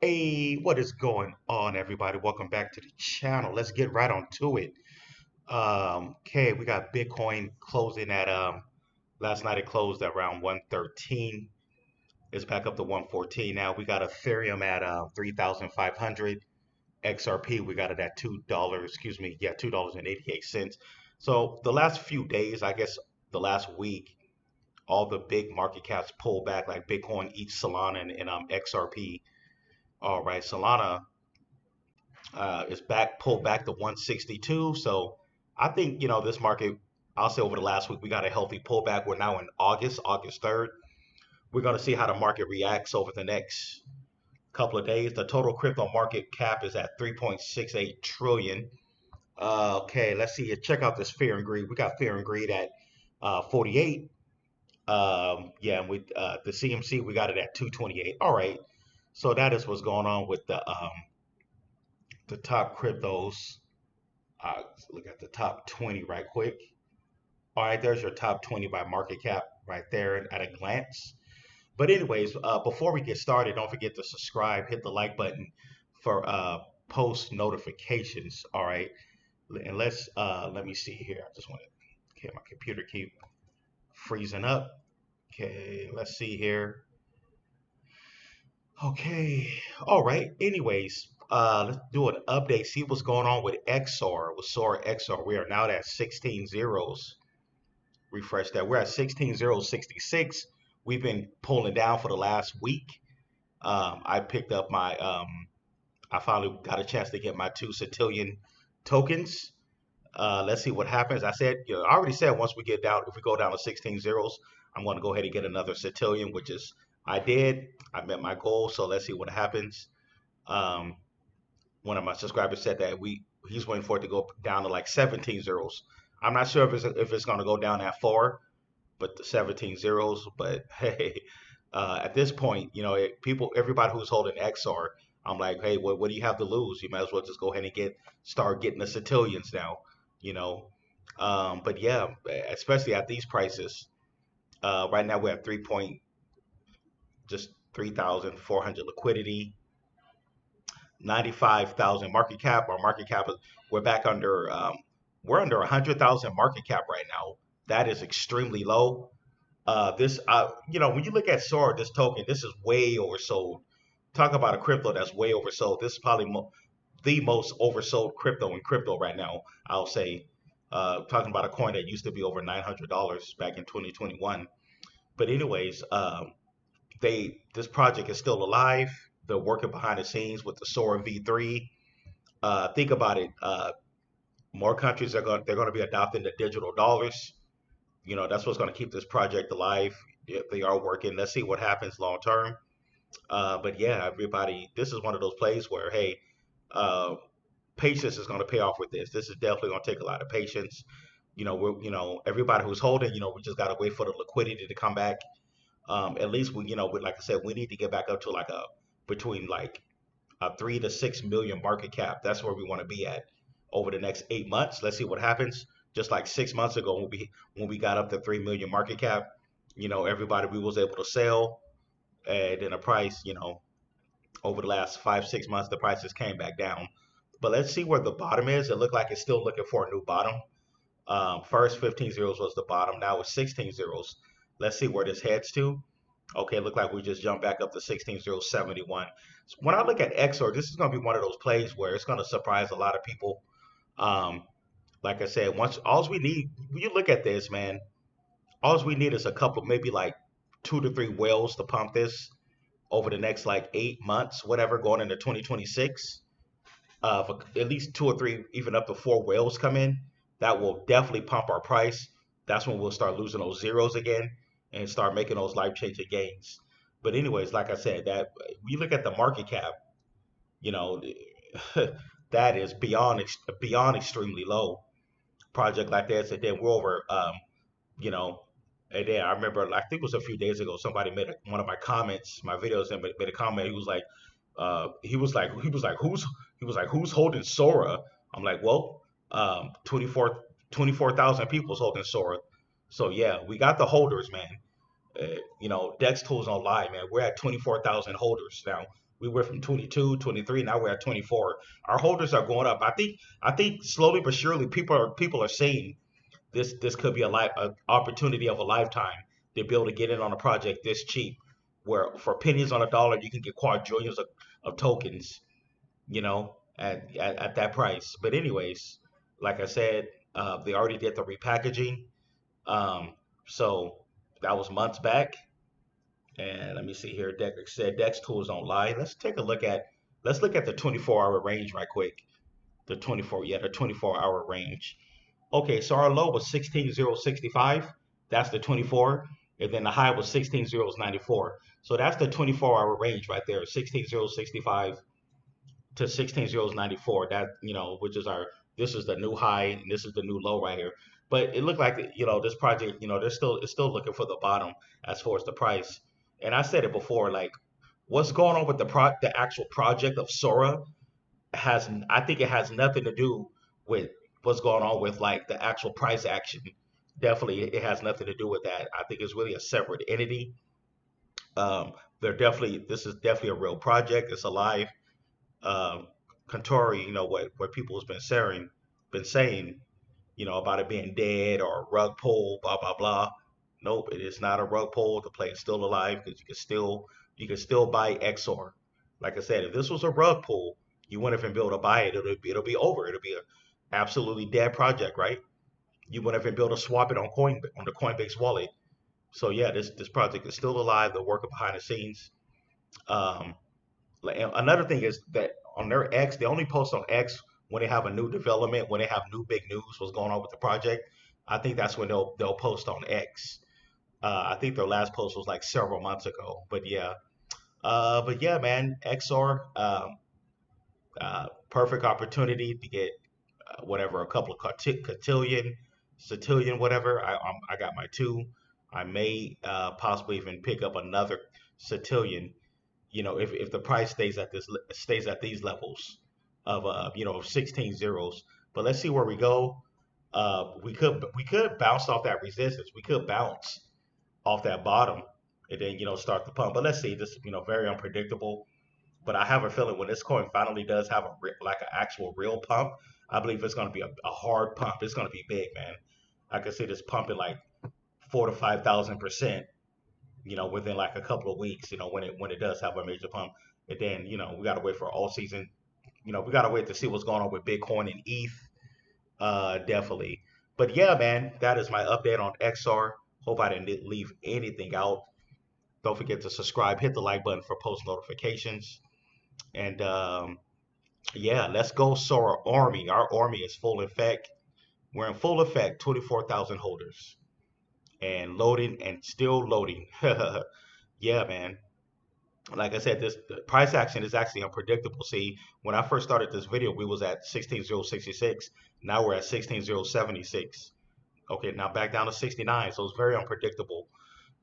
Hey, what is going on, everybody? Welcome back to the channel. Let's get right on to it. Okay, we got Bitcoin closing at last night it closed at around 113. It's back up to 114 now. We got Ethereum at 3,500. XRP, we got it at $2, excuse me, yeah, $2.88. So the last few days, I guess the last week, all the big market caps pulled back, like Bitcoin, each Solana, and XRP. All right, Solana is back, pulled back to 162. So I think, this market, I'll say over the last week, we got a healthy pullback. We're now in August 3rd. We're going to see how the market reacts over the next couple of days. The total crypto market cap is at 3.68 trillion. Okay, let's see. Check out this fear and greed. We got fear and greed at 48. Yeah, and the CMC, we got it at 228. All right. So that is what's going on with the top cryptos. Let's look at the top 20 right quick. All right, there's your top 20 by market cap right there at a glance. But anyways, before we get started, don't forget to subscribe, hit the like button for post notifications. All right, and let me see here. I just want to, okay, my computer keep freezing up. Okay, let's see here. Okay, all right. Anyways, let's do an update. See what's going on with XR, with Sora XR. We are now at 16 zeros. Refresh that. We're at 16,066. We've been pulling down for the last week. I picked up I finally got a chance to get my 2 Centillion tokens. Let's see what happens. I said, I already said once we get down, if we go down to 16 zeros, I'm going to go ahead and get another Centillion, which is, I did. I met my goal. So let's see what happens. Um, One of my subscribers said that he's waiting for it to go down to like 17 zeros. I'm not sure if it's going to go down that far, but the 17 zeros. But hey, at this point, everybody who's holding XR, I'm like, hey, what do you have to lose? You might as well just go ahead and start getting the Centillions now, you know. But yeah, especially at these prices, right now we're at just 3,400 liquidity, 95,000 market cap. Our market cap is we're back under we're under 100,000 market cap right now. That is extremely low. When you look at Sora, this token, this is way oversold. Talk about a crypto that's way oversold. This is probably the most oversold crypto in crypto right now. I'll say, talking about a coin that used to be over $900 back in 2021. But anyways, this project is still alive. They're working behind the scenes with the Sora V3. Think about it. More countries are going. They're going to be adopting the digital dollars. That's what's going to keep this project alive. They are working. Let's see what happens long term. But yeah, everybody, this is one of those plays where, hey, uh, patience is going to pay off with this. This is definitely going to take a lot of patience. Everybody who's holding, we just got to wait for the liquidity to come back. At least like I said, we need to get back up to like between like a 3 to 6 million market cap. That's where we want to be at over the next 8 months. Let's see what happens. Just like 6 months ago, when we got up to 3 million market cap, everybody we was able to sell, and then the price, over the last 5 6 months, the prices came back down. But let's see where the bottom is. It looked like it's still looking for a new bottom. First 15 zeros was the bottom. Now it's 16 zeros. Let's see where this heads to. Okay, it looked like we just jumped back up to 16,071. So when I look at XOR, this is going to be one of those plays where it's going to surprise a lot of people. Um, like I said, once all we need, when you look at this, man, all we need is a couple, maybe like 2 to 3 whales to pump this over the next like 8 months, whatever, going into 2026. If at least 2 or 3, even up to 4 whales come in, that will definitely pump our price. That's when we'll start losing those zeros again and start making those life changing gains. But anyways, like I said, that we look at the market cap, you know, that is beyond extremely low. Project like this, and then we're over, you know, and then I remember, I think it was a few days ago, somebody made one of my comments, my videos, and made a comment. He was like, who's holding Sora? I'm like, well, 24,000 people is holding Sora. So yeah, we got the holders, man. Dex tools don't lie, man. We're at 24,000 holders now. We went from 22, 23. Now we're at 24. Our holders are going up. I think slowly but surely people are seeing this could be a opportunity of a lifetime to be able to get in on a project this cheap, where for pennies on a dollar you can get quadrillions of tokens, at that price. But anyways, like I said, they already did the repackaging. So that was months back. And let me see here. Dex said Dex tools don't lie. Let's look at the 24-hour range right quick. The 24-hour range. Okay, so our low was 16,065. That's the 24. And then the high was 16,094. So that's the 24-hour range right there, 16,065 to 16,094. That, which is this is the new high and this is the new low right here. But it looked like, this project, it's still looking for the bottom as far as the price. And I said it before, like what's going on with the actual project of Sora I think it has nothing to do with what's going on with like the actual price action. Definitely, it has nothing to do with that. I think it's really a separate entity. This is definitely a real project. It's alive. Um, Contori, what people has been saying, about it being dead or a rug pull, blah blah blah. Nope, it is not a rug pull. The play is still alive because you can still buy XOR. Like I said, if this was a rug pull, you wouldn't even be able to buy it. It'll be over. It'll be a absolutely dead project, right? You wouldn't even be able to swap it on the Coinbase wallet. So yeah, this project is still alive. They're working behind the scenes. Um, and another thing is that on their X, they only post on X when they have a new development, when they have new big news, what's going on with the project. I think that's when they'll post on X. I think their last post was like several months ago. But yeah, man, XR, perfect opportunity to get whatever, a couple of cotillion, whatever. I got my two. I may possibly even pick up another cotillion, if the price stays at these levels of 16 zeros. But let's see where we go. We could bounce off that resistance. We could bounce off that bottom and then start the pump. But let's see. This very unpredictable. But I have a feeling when this coin finally does have like an actual real pump, I believe it's going to be a hard pump. It's going to be big, man. I can see this pumping like 4 to 5,000%, within like a couple of weeks, when it does have a major pump. And then, we gotta wait for all season. We gotta wait to see what's going on with Bitcoin and ETH. Definitely. But yeah, man, that is my update on XR. Hope I didn't leave anything out. Don't forget to subscribe, hit the like button for post notifications. And yeah, let's go Sora Army. Our army is full effect. We're in full effect, 24,000 holders. And loading and still loading. Yeah, man. Like I said, this the price action is actually unpredictable. See, when I first started this video, we was at 16,066. Now we're at 16,076. Okay, now back down to 69. So it's very unpredictable.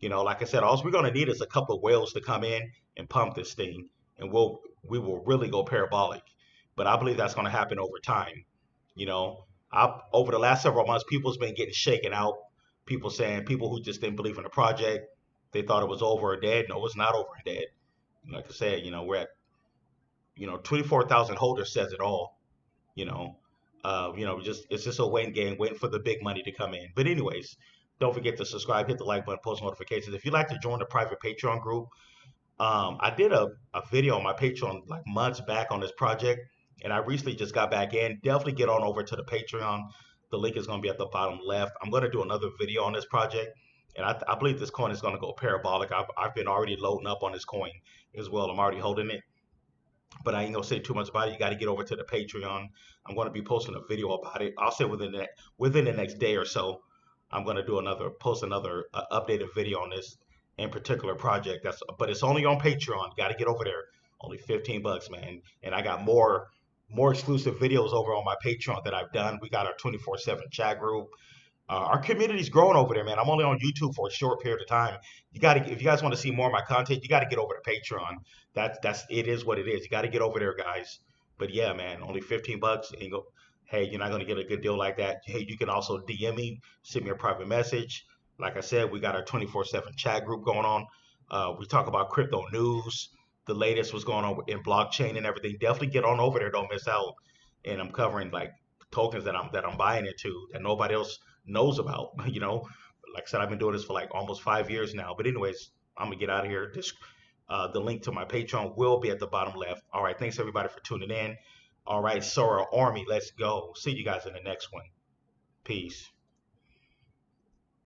Like I said, all we're gonna need is a couple of whales to come in and pump this thing, and we will really go parabolic. But I believe that's gonna happen over time. You know, over the last several months, people's been getting shaken out. People who just didn't believe in the project, they thought it was over or dead. No, it's not over and dead. Like I said, we're at 24,000 holders says it all. You know, just it's just a waiting game, waiting for the big money to come in. But anyways, don't forget to subscribe, hit the like button, post notifications. If you'd like to join the private Patreon group, I did a video on my Patreon like months back on this project, and I recently just got back in. Definitely get on over to the Patreon. The link is going to be at the bottom left. I'm going to do another video on this project, and I believe this coin is going to go parabolic. I've been already loading up on this coin as well. I'm already holding it, but I ain't gonna say too much about it. You got to get over to the Patreon. I'm going to be posting a video about it. I'll say within the next day or so. I'm going to post another updated video on this in particular project. But it's only on Patreon. You got to get over there. Only 15 bucks, man. And I got more exclusive videos over on my Patreon that I've done. We got our 24/7 chat group. Our community's growing over there, man. I'm only on YouTube for a short period of time. If you guys want to see more of my content, you got to get over to Patreon. It is what it is. You got to get over there, guys. But yeah, man, only 15 bucks. And you go, hey, you're not gonna get a good deal like that. Hey, you can also DM me, send me a private message. Like I said, we got our 24/7 chat group going on. We talk about crypto news. the latest what's going on in blockchain and everything. Definitely get on over there. Don't miss out. And I'm covering like tokens that I'm buying into that nobody else knows about. Like I said, I've been doing this for like almost 5 years now. But anyways, I'm gonna get out of here. The link to my Patreon will be at the bottom left. All right, thanks everybody for tuning in. All right, Sora Army, let's go. See you guys in the next one. Peace.